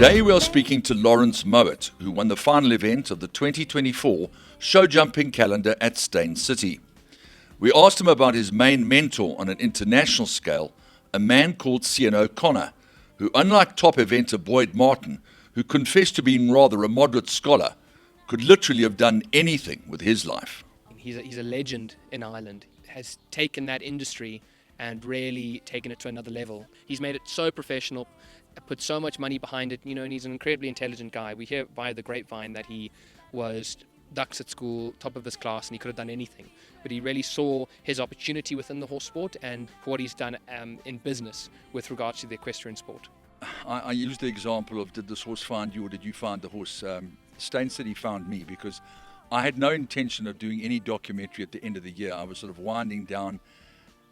Today we are speaking to Laurence Mowatt, who won the final event of the 2024 show jumping calendar at Steyn City. We asked him about his main mentor on an international scale, a man called Steyn O'Connor, who, unlike top eventer Boyd Martin, who confessed to being rather a moderate scholar, could literally have done anything with his life. He's a legend in Ireland, has taken that industry and really taken it to another level. He's made it so professional, put so much money behind it, and he's an incredibly intelligent guy. We hear via the grapevine that he was dux at school, top of his class, and he could have done anything. But he really saw his opportunity within the horse sport and for what he's done in business with regards to the equestrian sport. I used the example of, did this horse find you or did you find the horse? Steyn City found me, because I had no intention of doing any documentary at the end of the year. I was sort of winding down,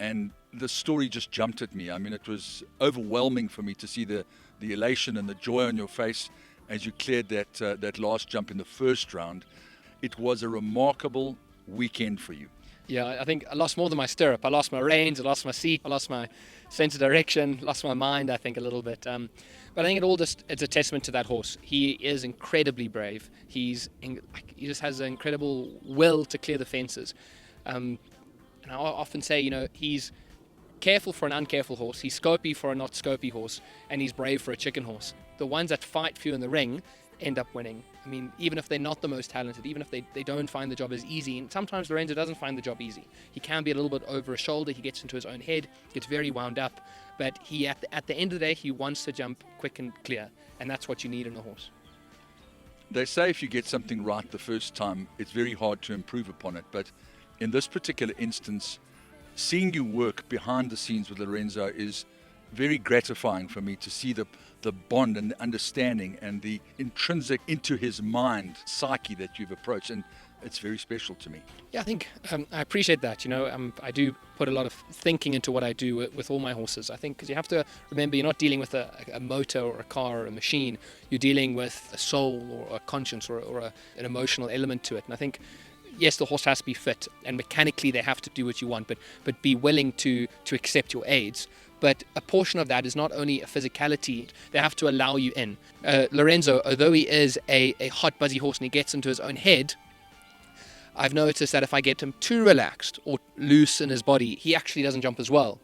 and the story just jumped at me. I mean, it was overwhelming for me to see the elation and the joy on your face as you cleared that last jump in the first round. It was a remarkable weekend for you. Yeah, I think I lost more than my stirrup. I lost my reins, I lost my seat, I lost my sense of direction, lost my mind, I think, a little bit. But I think it's a testament to that horse. He is incredibly brave. He just has an incredible will to clear the fences. And I often say, he's careful for an uncareful horse, he's scopy for a not scopy horse, and he's brave for a chicken horse. The ones that fight for you in the ring end up winning. I mean, even if they're not the most talented, even if they don't find the job as easy, and sometimes Lorrernzo doesn't find the job easy. He can be a little bit over his shoulder, he gets into his own head, gets very wound up, but he at the end of the day, he wants to jump quick and clear, and that's what you need in a horse. They say if you get something right the first time, it's very hard to improve upon it, but in this particular instance, seeing you work behind the scenes with Lorrernzo is very gratifying for me, to see the bond and the understanding and the intrinsic into his mind psyche that you've approached, and it's very special to me. Yeah, I think I appreciate that. I do put a lot of thinking into what I do with all my horses. I think because you have to remember, you're not dealing with a motor or a car or a machine. You're dealing with a soul or a conscience or an emotional element to it. And I think, yes, the horse has to be fit, and mechanically they have to do what you want, but be willing to accept your aids. But a portion of that is not only a physicality, they have to allow you in. Lorrernzo, although he is a hot, buzzy horse and he gets into his own head, I've noticed that if I get him too relaxed or loose in his body, he actually doesn't jump as well.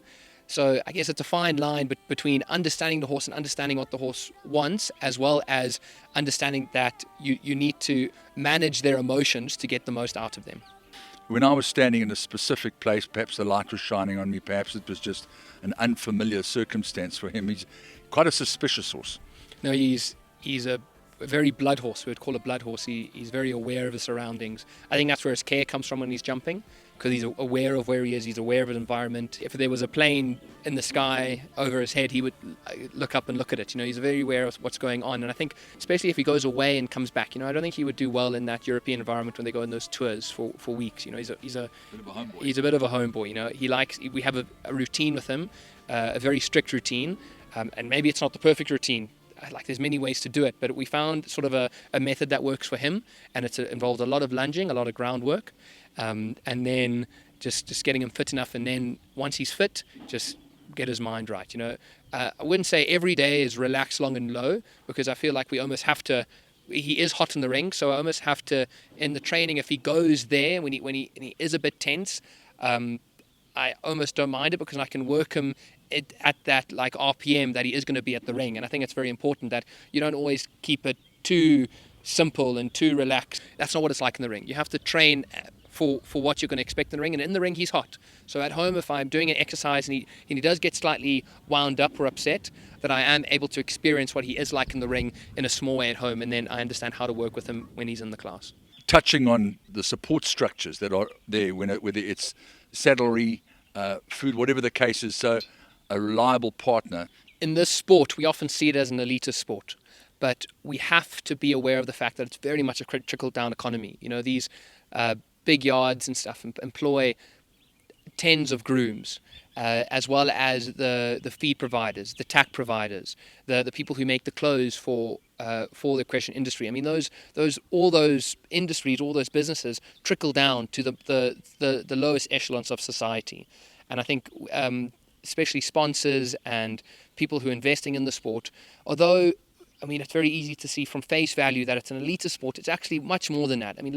So I guess it's a fine line between understanding the horse and understanding what the horse wants, as well as understanding that you need to manage their emotions to get the most out of them. When I was standing in a specific place, perhaps the light was shining on me, perhaps it was just an unfamiliar circumstance for him. He's quite a suspicious horse. No, he's a very blood horse. We would call a blood horse. He's very aware of his surroundings. I think that's where his care comes from when he's jumping, because he's aware of where he is, he's aware of his environment. If there was a plane in the sky over his head, he would look up and look at it. He's very aware of what's going on. And I think, especially if he goes away and comes back, I don't think he would do well in that European environment when they go on those tours for weeks. He's a bit of a homeboy. We have a routine with him, a very strict routine, and maybe it's not the perfect routine. There's many ways to do it, but we found sort of a method that works for him, and it's involved a lot of lunging, a lot of groundwork, and then just getting him fit enough, and then once he's fit, just get his mind right. I wouldn't say every day is relax, long and low, because I feel like we almost have to. He is hot in the ring, so I almost have to, in the training, if he goes there when he is a bit tense, I almost don't mind it, because I can work him at that RPM that he is going to be at the ring. And I think it's very important that you don't always keep it too simple and too relaxed. That's not what it's like in the ring. You have to train for what you're going to expect in the ring, and in the ring he's hot. So at home, if I'm doing an exercise and he does get slightly wound up or upset, that I am able to experience what he is like in the ring in a small way at home, and then I understand how to work with him when he's in the class. Touching on the support structures that are there, whether it's saddlery, food, whatever the case is, so a reliable partner. In this sport, we often see it as an elitist sport, but we have to be aware of the fact that it's very much a trickle-down economy. These big yards and stuff employ tens of grooms, as well as the feed providers, the tack providers, the people who make the clothes for the equestrian industry. I mean, all those industries, all those businesses trickle down to the lowest echelons of society. And I think especially sponsors and people who are investing in the sport, although I mean, it's very easy to see from face value that it's an elitist sport. It's actually much more than that. I mean,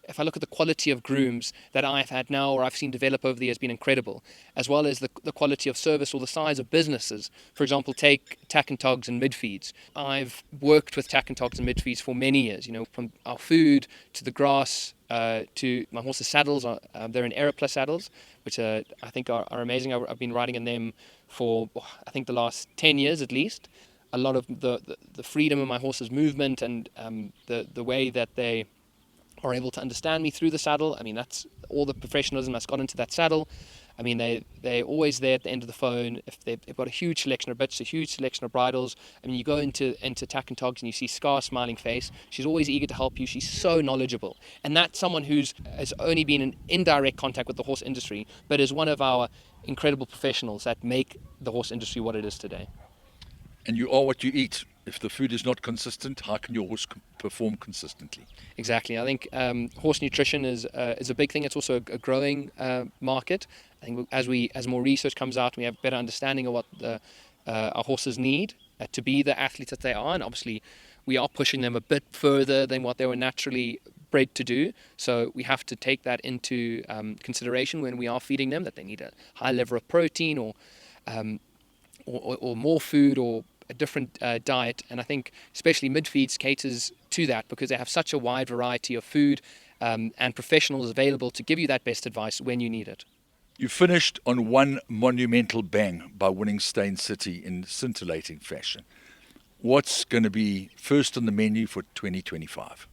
if I look at the quality of grooms that I've had now or I've seen develop over the years, been incredible, as well as the quality of service or the size of businesses. For example, take Tack and Togs and Midfeeds. I've worked with Tack and Togs and Midfeeds for many years, from our food to the grass, to my horse's saddles. They're in Aeroplus saddles, which I think are amazing. I've been riding in them for, I think, the last 10 years at least. A lot of the freedom of my horse's movement and the way that they are able to understand me through the saddle. I mean, that's all the professionalism that's gone into that saddle. I mean, they're always there at the end of the phone. If they've got a huge selection of bits, a huge selection of bridles. I mean, you go into Tack and Togs and you see Scar's smiling face. She's always eager to help you. She's so knowledgeable. And that's someone has only been in indirect contact with the horse industry, but is one of our incredible professionals that make the horse industry what it is today. And you are what you eat. If the food is not consistent, how can your horse perform consistently? Exactly. I think horse nutrition is a big thing. It's also a growing market. I think as more research comes out, we have a better understanding of what our horses need to be the athletes that they are. And obviously, we are pushing them a bit further than what they were naturally bred to do. So we have to take that into consideration when we are feeding them, that they need a high level of protein or more food or a different diet. And I think especially Midfeeds caters to that because they have such a wide variety of food and professionals available to give you that best advice when you need it. You finished on one monumental bang by winning Steyn City in scintillating fashion. What's going to be first on the menu for 2025?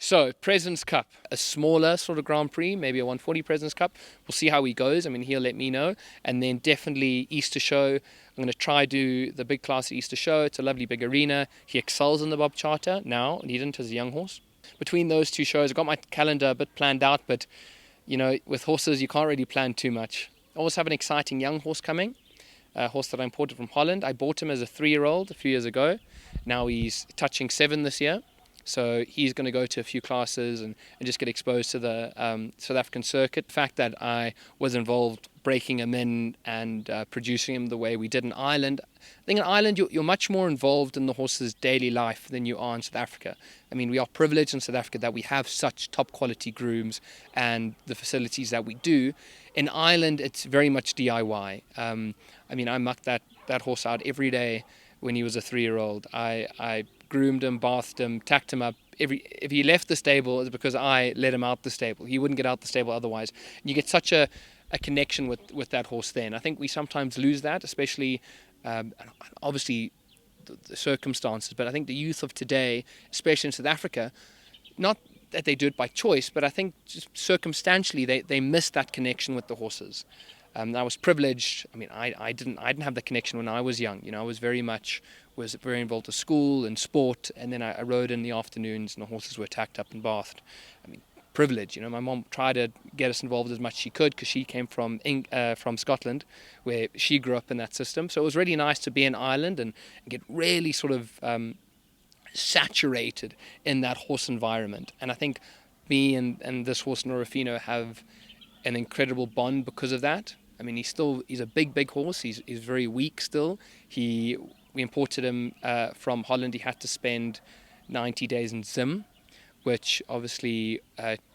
So, President's Cup, a smaller sort of Grand Prix, maybe a 140 President's Cup. We'll see how he goes. I mean, he'll let me know. And then definitely Easter Show. I'm going to try do the big class at Easter Show. It's a lovely big arena. He excels in the Bob Charter now, and he didn't as a young horse. Between those two shows, I've got my calendar a bit planned out, but, with horses, you can't really plan too much. I also have an exciting young horse coming, a horse that I imported from Holland. I bought him as a 3-year-old a few years ago. Now he's touching 7 this year. So he's going to go to a few classes and just get exposed to the South African circuit. The fact that I was involved breaking him in and producing him the way we did in Ireland. I think in Ireland you're much more involved in the horse's daily life than you are in South Africa. I mean, we are privileged in South Africa that we have such top quality grooms and the facilities that we do. In Ireland, it's very much DIY. I mean, I mucked that horse out every day when he was a 3-year-old. I groomed him, bathed him, tacked him up. If he left the stable, it was because I let him out the stable. He wouldn't get out the stable otherwise. And you get such a connection with that horse then. I think we sometimes lose that, especially, obviously, the circumstances. But I think the youth of today, especially in South Africa, not that they do it by choice, but I think just circumstantially they miss that connection with the horses. I was privileged. I mean, I didn't have the connection when I was young. I was very involved with school and sport, and then I rode in the afternoons, and the horses were tacked up and bathed. I mean, privilege. My mom tried to get us involved as much as she could because she came from Scotland, where she grew up in that system. So it was really nice to be in Ireland and get really sort of saturated in that horse environment. And I think me and this horse Norafino have an incredible bond because of that. I mean, he's a big horse. He's very weak still. We imported him from Holland. He had to spend 90 days in Zim, which obviously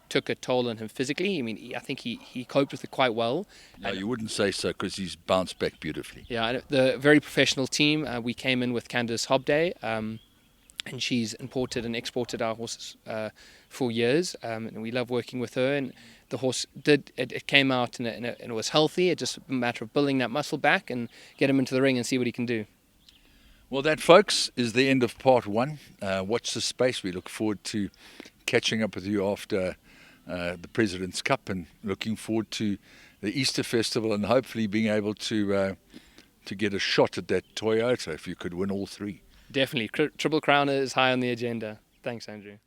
took a toll on him physically. I mean, I think he coped with it quite well. No, you wouldn't say so because he's bounced back beautifully. Yeah, the very professional team. We came in with Candice Hobday, and she's imported and exported our horses for years, and we love working with her. And the horse it came out and it was healthy. It's just a matter of building that muscle back and get him into the ring and see what he can do. Well, that, folks, is the end of part 1. Watch this space. We look forward to catching up with you after the President's Cup, and looking forward to the Easter Festival and hopefully being able to get a shot at that Toyota if you could win all 3. Definitely. Triple Crown is high on the agenda. Thanks, Andrew.